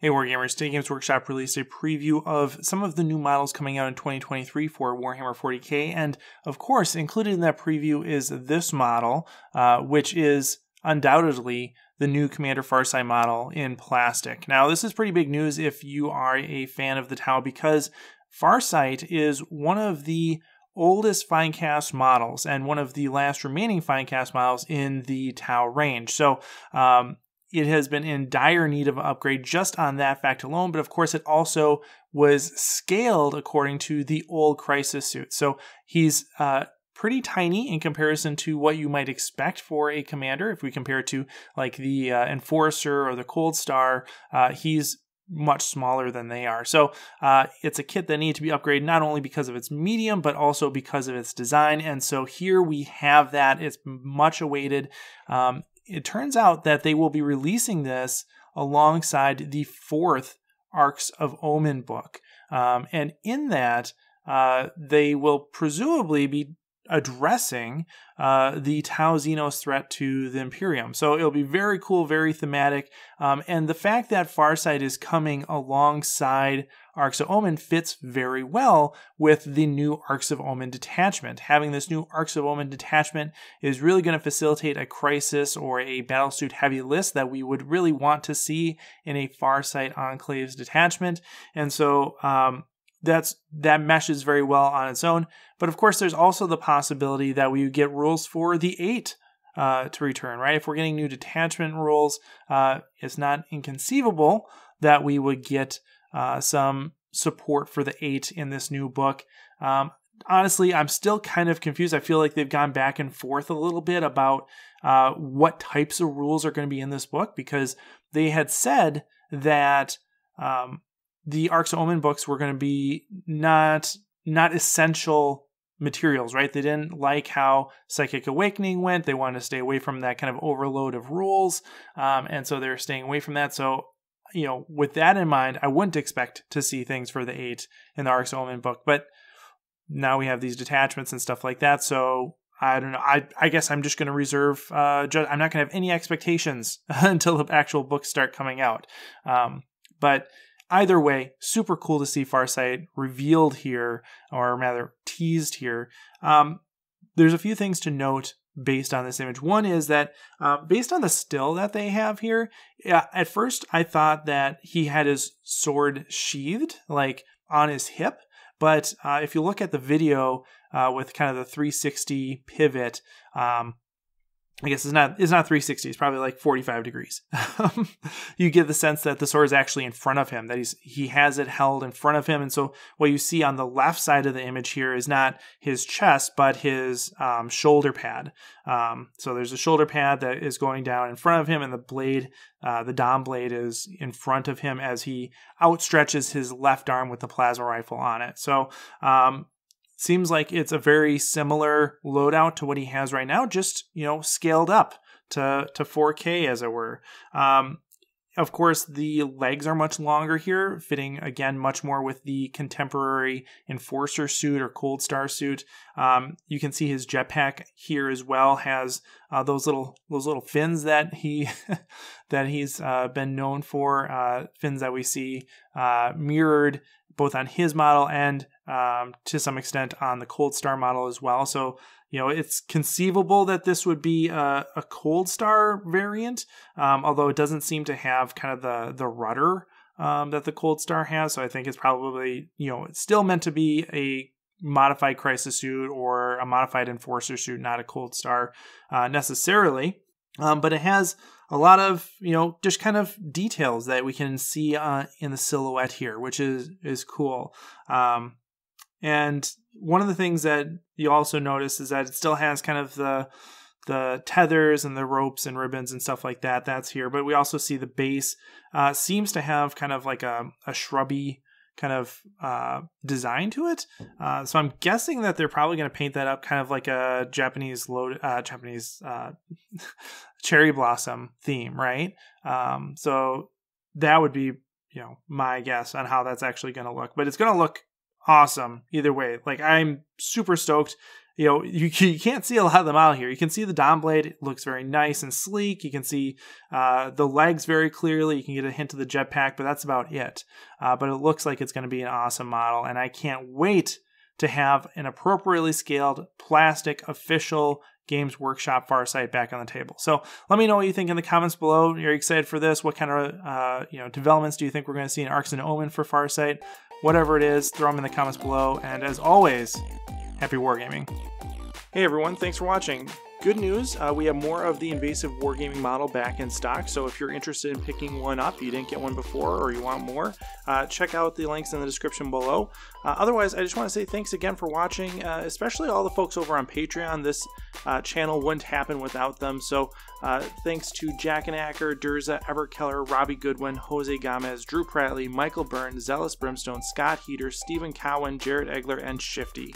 Hey Wargamers, today Games Workshop released a preview of some of the new models coming out in 2023 for Warhammer 40k, and of course, included in that preview is this model, which is undoubtedly the new Commander Farsight model in plastic. Now, this is pretty big news if you are a fan of the Tau, because Farsight is one of the oldest Finecast models and one of the last remaining Finecast models in the Tau range. So, it has been in dire need of an upgrade just on that fact alone, but of course it also was scaled according to the old Crisis suit. So he's pretty tiny in comparison to what you might expect for a commander. If we compare it to like the Enforcer or the Cold Star, he's much smaller than they are. So it's a kit that needs to be upgraded not only because of its medium, but also because of its design. And so here we have that. It's much awaited. It turns out that they will be releasing this alongside the 4th Arks of Omen book. And in that, they will presumably be addressing the Tau Xenos threat to the Imperium. So it'll be very cool, very thematic. And the fact that Farsight is coming alongside Arks of Omen fits very well with the new Arks of Omen detachment. Having this new Arks of Omen detachment is really going to facilitate a Crisis or a Battlesuit heavy list that we would really want to see in a Farsight Enclaves detachment. And so that meshes very well on its own. But of course, there's also the possibility that we would get rules for the 8 to return, right? If we're getting new detachment rules, it's not inconceivable that we would get some support for the 8 in this new book. Honestly, I'm still kind of confused. I feel like they've gone back and forth a little bit about what types of rules are going to be in this book, because they had said that the Arks of Omen books were going to be not essential materials, right? They didn't like how Psychic Awakening went. They wanted to stay away from that kind of overload of rules. And so they're staying away from that. So, you know, with that in mind, I wouldn't expect to see things for the 8 in the Arks of Omen book. But now we have these detachments and stuff like that. So I don't know. I guess I'm just going to reserve, I'm not going to have any expectations until the actual books start coming out. But either way, super cool to see Farsight revealed here, or rather teased here. There's a few things to note based on this image. One is that based on the still that they have here, at first I thought that he had his sword sheathed, like on his hip. But if you look at the video with kind of the 360 pivot, I guess it's not 360. It's probably like 45 degrees. You get the sense that the sword is actually in front of him, that he has it held in front of him. And so what you see on the left side of the image here is not his chest, but his shoulder pad. So there's a shoulder pad that is going down in front of him, and the blade, the Dom blade, is in front of him as he outstretches his left arm with the plasma rifle on it. So seems like it's a very similar loadout to what he has right now, just, you know, scaled up to 4K, as it were. Of course, the legs are much longer here, fitting, again, much more with the contemporary Enforcer suit or Cold Star suit. You can see his jetpack here as well has those little fins that he's been known for, fins that we see mirrored both on his model and to some extent on the Cold Star model as well. So, you know, it's conceivable that this would be a Cold Star variant, although it doesn't seem to have kind of the rudder that the Cold Star has. So I think it's probably, you know, it's still meant to be a modified Crisis suit or a modified Enforcer suit, not a Cold Star necessarily. But it has a lot of, you know, just kind of details that we can see in the silhouette here, which is cool. And one of the things that you also notice is that it still has kind of the tethers and the ropes and ribbons and stuff like that. That's here. But we also see the base seems to have kind of like a shrubby kind of design to it. So I'm guessing that they're probably going to paint that up kind of like a Japanese cherry blossom theme, right? So that would be, you know, my guess on how that's actually going to look. But it's going to look awesome either way. Like, I'm super stoked. you know, you can't see a lot of the model here. You can see the Dawn Blade. It looks very nice and sleek. You can see the legs very clearly. You can get a hint of the jetpack, but that's about it. But it looks like it's going to be an awesome model, and I can't wait to have an appropriately scaled plastic official Games Workshop Farsight back on the table. So let me know what you think in the comments below. Are you excited for this? What kind of developments do you think we're going to see in Arks of Omen for Farsight? Whatever it is, throw them in the comments below. And as always, happy wargaming. Hey everyone, thanks for watching. Good news, we have more of the Invasive Wargaming model back in stock, so if you're interested in picking one up, you didn't get one before, or you want more, check out the links in the description below. Otherwise, I just want to say thanks again for watching, especially all the folks over on Patreon. This channel wouldn't happen without them, so thanks to Jack and Acker, Durza, Everett Keller, Robbie Goodwin, Jose Gomez, Drew Prattley, Michael Byrne, Zealous Brimstone, Scott Heater, Stephen Cowan, Jared Egler, and Shifty.